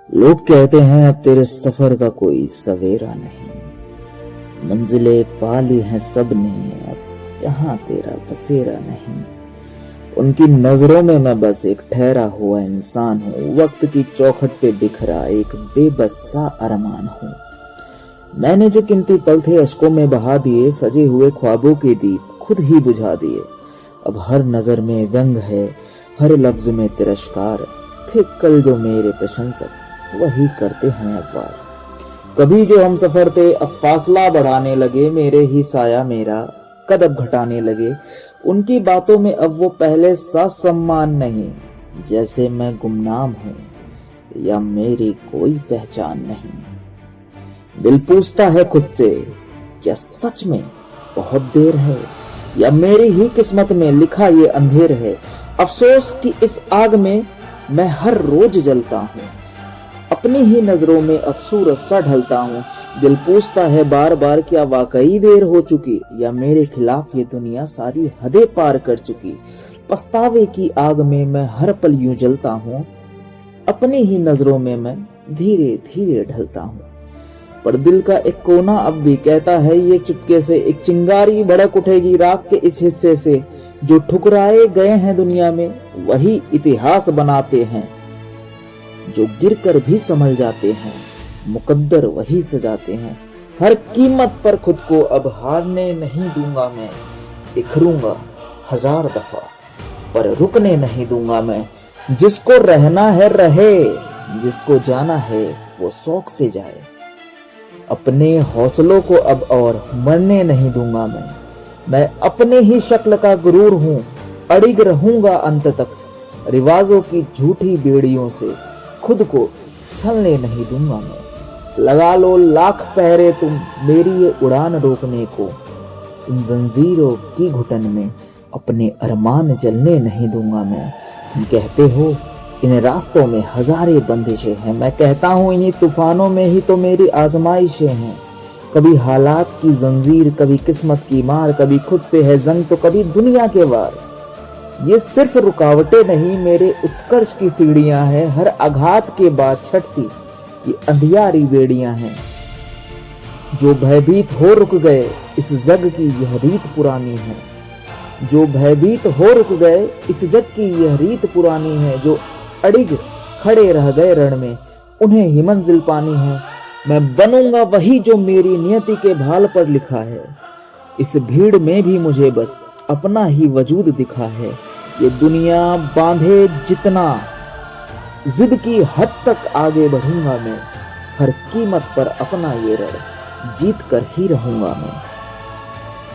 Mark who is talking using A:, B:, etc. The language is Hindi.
A: लोग कहते हैं अब तेरे सफर का कोई सवेरा नहीं, मंजिलें पा ली हैं सबने, अब यहाँ तेरा बसेरा नहीं। उनकी नजरों में मैं बस एक ठहरा हुआ इंसान हूँ, वक्त की चौखट पे बिखरा एक बेबस सा अरमान हूँ। मैंने जो कीमती पल थे अश्कों में बहा दिए, सजे हुए ख्वाबों के दीप खुद ही बुझा दिए। अब हर नजर में व्यंग है, हर लफ्ज में तिरस्कार, थे कल जो मेरे प्रशंसक वही करते हैं अब वार। कभी जो हम सफर थे अब फासला बढ़ाने लगे, मेरे ही साया मेरा कदम घटाने लगे। उनकी बातों में अब वो पहले सा सम्मान नहीं, जैसे मैं गुमनाम हूँ या मेरी कोई पहचान नहीं। दिल पूछता है खुद से, क्या सच में बहुत देर है या मेरी ही किस्मत में लिखा ये अंधेर है। अफसोस कि इस आग में मैं हर रोज जलता हूँ, अपनी ही नजरों में अब सूरज सा ढलता हूँ। दिल पूछता है बार बार, क्या वाकई देर हो चुकी या मेरे खिलाफ ये दुनिया सारी हदें पार कर चुकी। पछतावे की आग में मैं हर पल यूं जलता हूँ, अपनी ही नजरों में मैं धीरे धीरे ढलता हूँ। पर दिल का एक कोना अब भी कहता है ये चुपके से, एक चिंगारी भड़क उठेगी राख के इस हिस्से से। जो ठुकराए गए हैं दुनिया में वही इतिहास बनाते हैं, जो गिरकर भी संभल जाते हैं मुकद्दर वही सजाते हैं। हर कीमत पर खुद को अब हारने नहीं दूंगा मैं, बिखरूंगा हजार दफा पर रुकने नहीं दूंगा मैं। जिसको रहना है रहे, जिसको जाना है वो शौक से जाए। अपने हौसलों को अब और मरने नहीं दूंगा मैं अपने ही शक्ल का गुरूर हूँ, अड़िग रहूंगा अंत तक। रिवाजों की झूठी बेड़ियों से खुद को छलने नहीं दूंगा मैं। लगा लो लाख पहरे तुम मेरी ये उड़ान रोकने को, इन जंजीरों की घुटन में अपने अरमान जलने नहीं दूंगा मैं। तुम कहते हो इन रास्तों में हजारे बंदिशें हैं, मैं कहता हूँ इन्हीं तूफानों में ही तो मेरी आजमाइशें हैं। कभी हालात की जंजीर, कभी किस्मत की मार, कभी खुद से है जंग तो कभी दुनिया के वार। ये सिर्फ रुकावटें नहीं मेरे उत्कर्ष की सीढ़ियां हैं, हर आघात के बाद छटती ये अंधियारी बेड़ियां हैं। जो भयभीत हो रुक गए इस जग की यह रीत पुरानी है, जो भयभीत हो रुक गए इस जग की यह रीत पुरानी है। जो अड़िग खड़े रह गए रण में उन्हें ही मंजिल पानी है। मैं बनूंगा वही जो मेरी नियति के भाल पर लिखा है, इस भीड़ में भी मुझे बस अपना ही वजूद दिखा है। ये दुनिया बांधे जितना जिद की हद तक आगे बढ़ूंगा मैं, हर कीमत पर अपना ये रण जीत कर ही रहूंगा मैं।